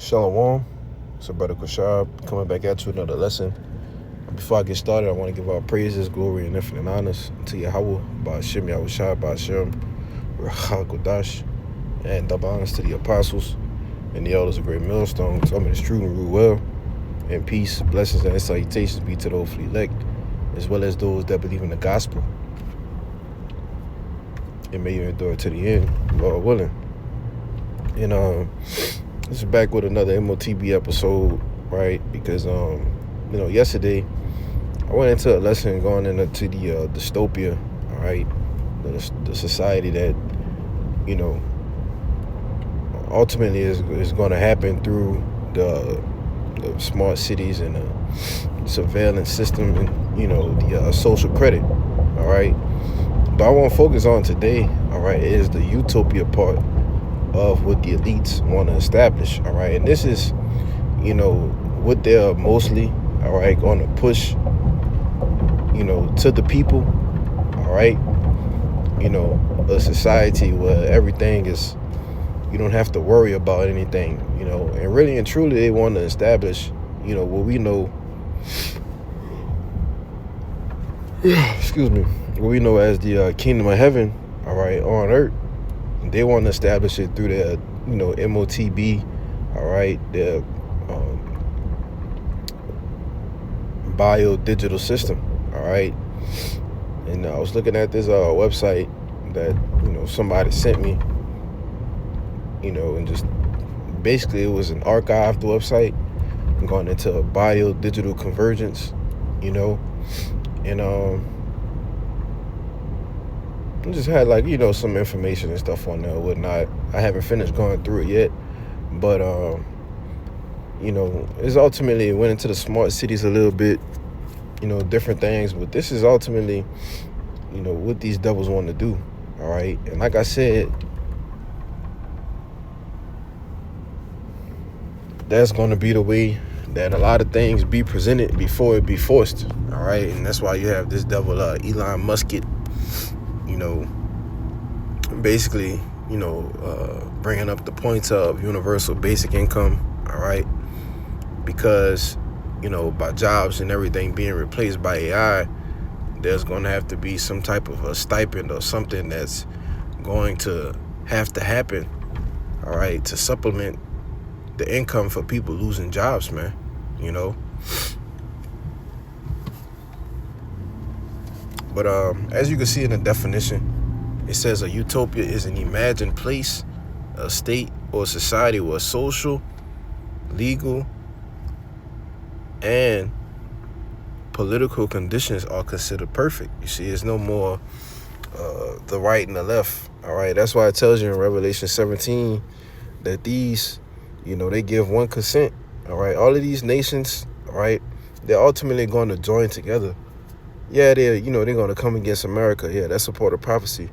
Shalom. It's a brother Kashab coming back at you another lesson. Before I get started, I want to give our praises, glory, and infinite honors to Yahweh, Ba'ashem Yahushua, Ba'ashem Rahakodash, and double honors to the apostles and the elders of Great Millstone. Tell me it's true and rule well. And peace, blessings, and salutations be to those elect, as well as those that believe in the gospel. And may you endure to the end, Lord willing. And this is back with another M.O.T.B episode, right? Because yesterday I went into a lesson going into the dystopia, all right, the society that ultimately is going to happen through the smart cities and the surveillance system and the social credit, all right. But I want to focus on today, all right, is the Utopia part of what the elites want to establish, all right. And this is what they're mostly, all right, going to push to the people, all right. A society where everything is, you don't have to worry about anything, and really and truly they want to establish what we know excuse me, what we know as the kingdom of heaven, all right, on earth. They want to establish it through their M.O.T.B, all right, their bio-digital system, all right. And I was looking at this website that somebody sent me, and just basically it was an archived website going into a bio-digital convergence, and I just had some information and stuff on there and whatnot. I haven't finished going through it yet, but it's ultimately went into the smart cities a little bit, different things, but this is ultimately what these devils want to do, all right. And like I said, that's going to be the way that a lot of things be presented before it be forced, all right. And that's why you have this devil Elon Musk, basically bringing up the points of universal basic income, all right, because by jobs and everything being replaced by AI, there's going to have to be some type of a stipend or something that's going to have to happen, all right, to supplement the income for people losing jobs, man. But as you can see in the definition, it says a utopia is an imagined place, a state, or society where social, legal, and political conditions are considered perfect. You see, it's no more the right and the left, all right. That's why it tells you in Revelation 17 that these, they give one consent, all right. All of these nations, all right, they're ultimately going to join together. Yeah, they're going to come against America. Yeah, that's a part of prophecy,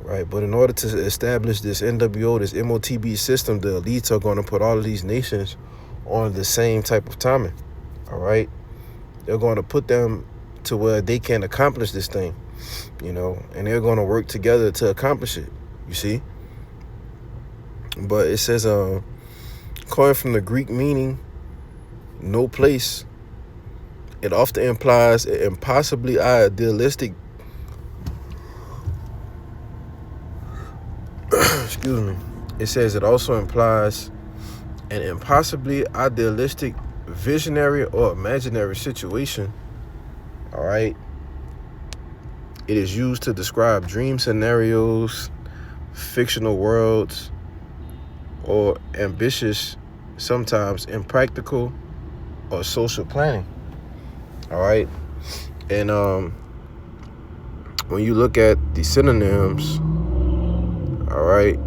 right? But in order to establish this NWO, this M.O.T.B system, the elites are going to put all of these nations on the same type of timing, all right? They're going to put them to where they can accomplish this thing, and they're going to work together to accomplish it, you see? But it says, coming from the Greek meaning, no place, it often implies an impossibly idealistic excuse me. It says it also implies an impossibly idealistic, visionary, or imaginary situation, all right. It is used to describe dream scenarios, fictional worlds, or ambitious, sometimes impractical, or social planning, all right. And when you look at the synonyms, all right,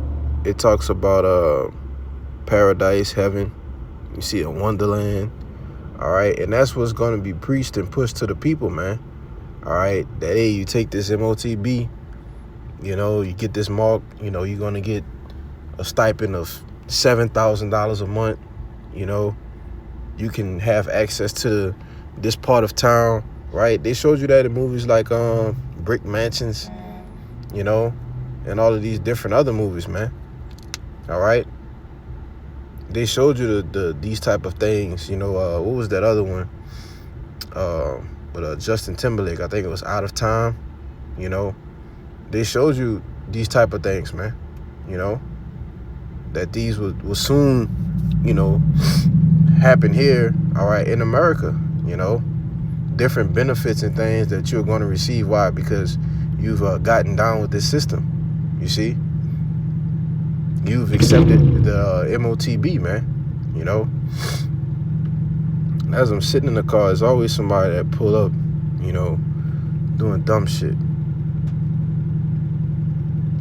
it talks about paradise, heaven. You see a wonderland, all right. And that's what's going to be preached and pushed to the people, man, all right. That, hey, you take this M.O.T.B, you get this mark, you're going to get a stipend of $7,000 a month. You can have access to this part of town, right? They showed you that in movies like Brick Mansions, and all of these different other movies, man. All right. They showed you these type of things. What was that other one? But Justin Timberlake, I think it was Out of Time. They showed you these type of things, man. That these will soon, happen here, all right, in America. Different benefits and things that you're going to receive. Why? Because you've gotten down with this system. You see, you've accepted the M.O.T.B, man. As I'm sitting in the car, there's always somebody that pull up, doing dumb shit.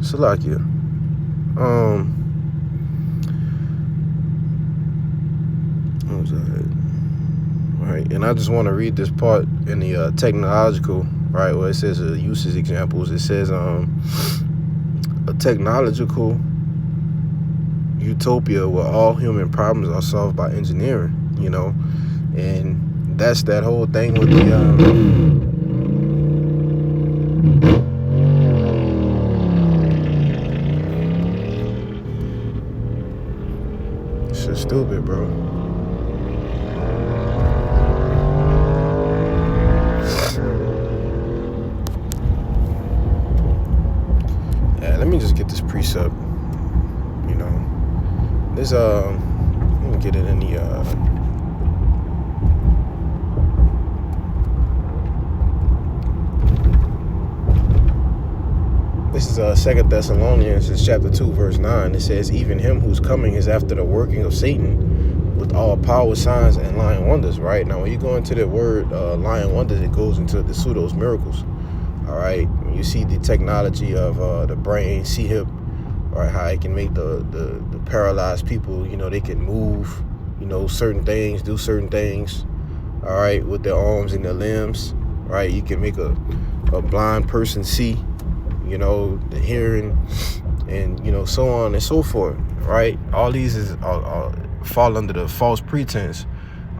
Salakia. What was that? Right, and I just want to read this part in the technological, right, where it says uses examples. It says a technological utopia where all human problems are solved by engineering, and that's that whole thing with the shit's stupid, bro. Yeah, let me just get this precept. This let me get it in the this is 2 Thessalonians, it's chapter 2, verse 9. It says, even him whose coming is after the working of Satan with all power, signs, and lying wonders, right? Now, when you go into the word lying wonders, it goes into the pseudos miracles, all right? When you see the technology of the brain, C-hip, right, how it can make the paralyzed people, they can move, certain things, do certain things, all right, with their arms and their limbs, right? You can make a blind person see, the hearing, and so on and so forth, right? All these fall under the false pretense,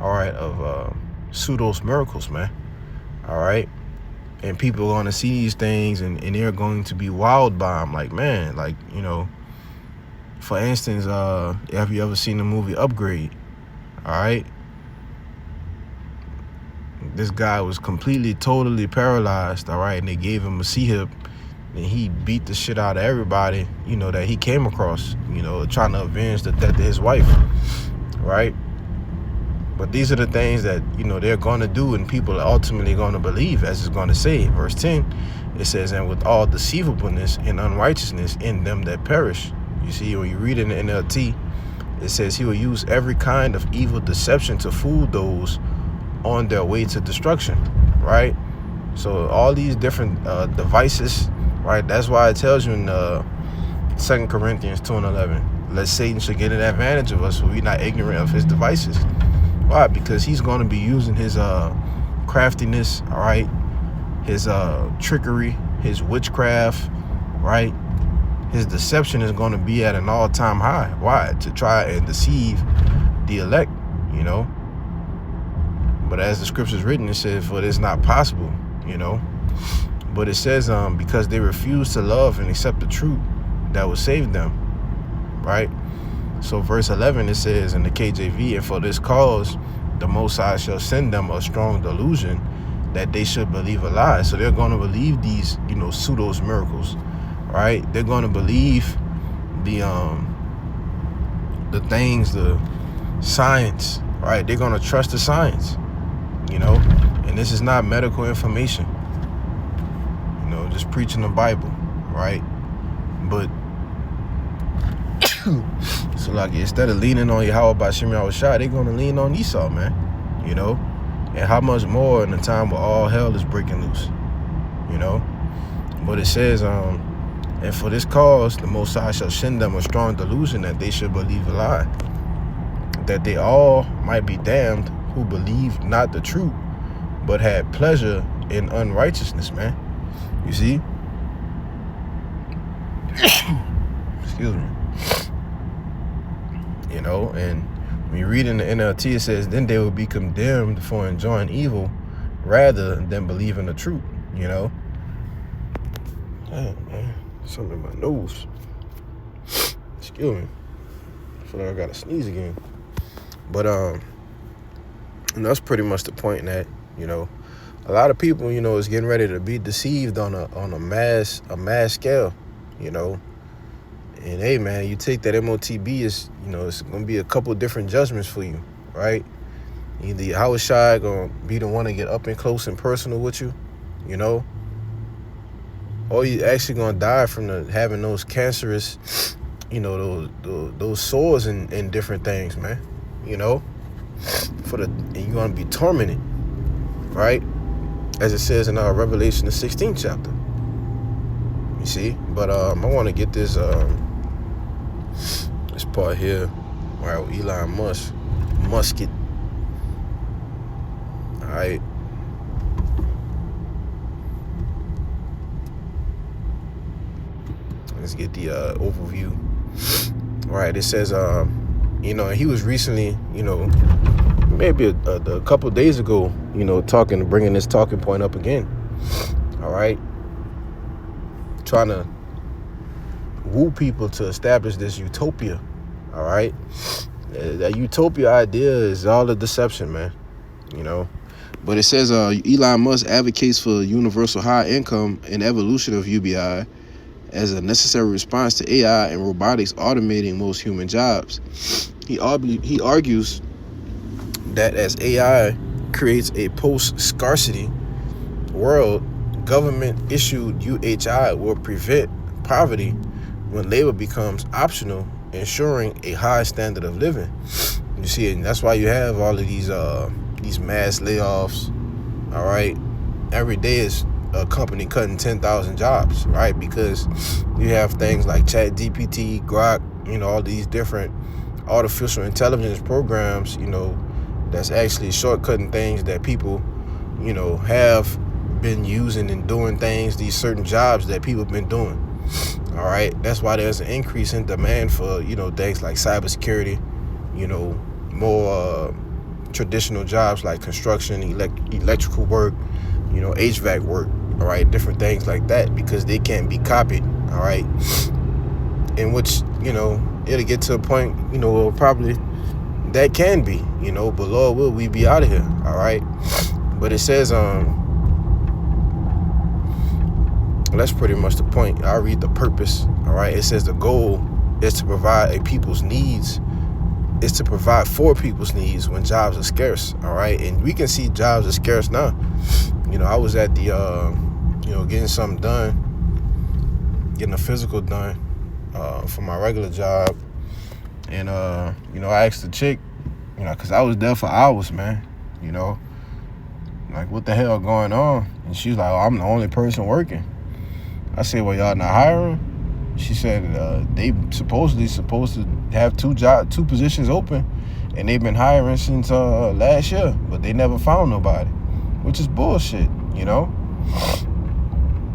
all right, of pseudos miracles, man, all right? And people are going to see these things and they're going to be wowed by them, like, man, like, for instance, have you ever seen the movie Upgrade? All right, this guy was completely, totally paralyzed, all right, and they gave him a C-hip, and he beat the shit out of everybody, that he came across, trying to avenge the death of his wife, right? But these are the things that, they're going to do, and people are ultimately going to believe, as it's going to say. Verse 10, it says, and with all deceivableness and unrighteousness in them that perish. You see, when you read in the NLT, it says he will use every kind of evil deception to fool those on their way to destruction, right? So all these different devices, right? That's why it tells you in 2 Corinthians 2 and 11, lest Satan should get an advantage of us, for we're not ignorant of his devices. Why? Because he's going to be using his craftiness, all right? His trickery, his witchcraft, right? His deception is going to be at an all-time high. Why? To try and deceive the elect, But as the scripture's written, it says, for it's not possible, But it says, because they refuse to love and accept the truth that will save them, right? So verse 11, it says in the KJV, and for this cause, the Most High shall send them a strong delusion that they should believe a lie. So they're going to believe these, pseudos miracles, right? They're going to believe the things, the science, right? They're going to trust the science, and this is not medical information, just preaching the Bible, right? But so like, instead of leaning on Yahweh by Shem Yahushua, they're going to lean on Esau, man, and how much more in the time where all hell is breaking loose, but it says, and for this cause, the Most High shall send them a strong delusion that they should believe a lie, that they all might be damned who believed not the truth, but had pleasure in unrighteousness, man. You see? Excuse me. And when you read in the NLT, it says, then they will be condemned for enjoying evil rather than believing the truth, Damn, man. Something in my nose. Excuse me. feel like I gotta sneeze again. But that's pretty much the point that, a lot of people, is getting ready to be deceived on a mass scale, And hey, man, you take that M.O.T.B, it's gonna be a couple different judgments for you, right? Either Howard Shai gonna be the one to get up and close and personal with you, or you actually gonna die from having those cancerous, those sores and different things, man. And you're gonna be tormented, right? As it says in Revelation, the 16th chapter. You see, but I want to get this part here, right? With Elon Musket. All right. Let's get the overview. All right. It says, he was recently, maybe a couple days ago, bringing this talking point up again. All right. Trying to woo people to establish this utopia. All right. That utopia idea is all a deception, man. But it says Elon Musk advocates for universal high income and evolution of UBI as a necessary response to AI and robotics automating most human jobs. He argues that as AI creates a post-scarcity world, government-issued UHI will prevent poverty when labor becomes optional, ensuring a high standard of living. You see, and that's why you have all of these mass layoffs. All right, every day is a company cutting 10,000 jobs, right? Because you have things like ChatGPT, Grok, all these different artificial intelligence programs, that's actually shortcutting things that people, have been using and doing things, these certain jobs that people have been doing. All right, that's why there's an increase in demand for, things like cybersecurity, more traditional jobs like construction, electrical work, HVAC work, all right, different things like that, because they can't be copied, all right, in which, it'll get to a point, probably that can be, but Lord will, we be out of here, all right. But it says, that's pretty much the point. I'll read the purpose, all right. It says the goal is to provide for people's needs when jobs are scarce, all right. And we can see jobs are scarce now. I was at the, getting something done, getting a physical done for my regular job. And, I asked the chick, because I was there for hours, man, like, what the hell going on? And she's like, oh, I'm the only person working. I said, well, y'all not hiring? She said they supposed to have two positions open, and they've been hiring since last year, but they never found nobody, which is bullshit,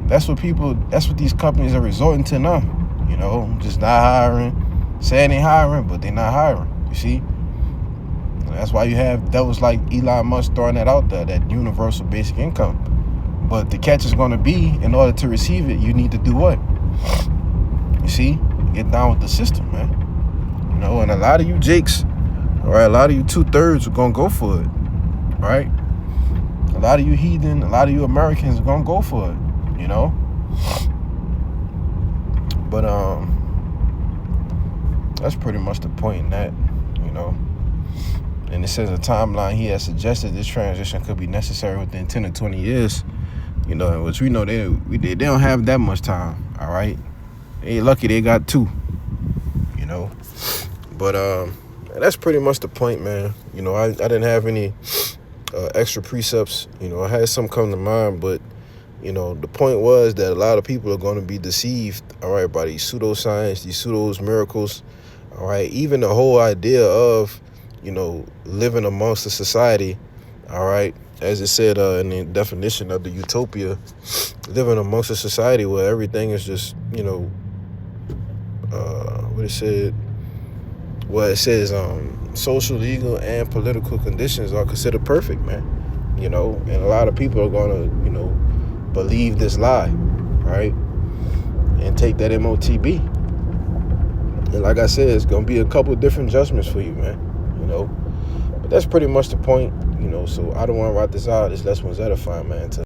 That's what these companies are resorting to now, just not hiring, saying they hiring, but they're not hiring, you see? And that's why you have devils like Elon Musk throwing that out there, that universal basic income. But the catch is going to be, in order to receive it, you need to do what? You see? Get down with the system, man. And a lot of you jakes, all right, a lot of you 2/3 are going to go for it, right? A lot of you heathen, a lot of you Americans are going to go for it, But that's pretty much the point in that, And it says a timeline he has suggested this transition could be necessary within 10 to 20 years. Which we know they don't have that much time, all right? They lucky they got 2, But that's pretty much the point, man. I didn't have any extra precepts. I had some come to mind, but, the point was that a lot of people are going to be deceived, all right, by these pseudoscience, these pseudos miracles, all right? Even the whole idea of, living amongst a society, all right? As it said in the definition of the utopia, living amongst a society where everything is just, what it said. Well, it says social, legal, and political conditions are considered perfect, man. And a lot of people are going to, believe this lie, right? And take that M.O.T.B. And like I said, it's gonna be a couple different judgments for you, man. You know, but that's pretty much the point. You know, so I don't want to write this out. It's less one's edifying, man.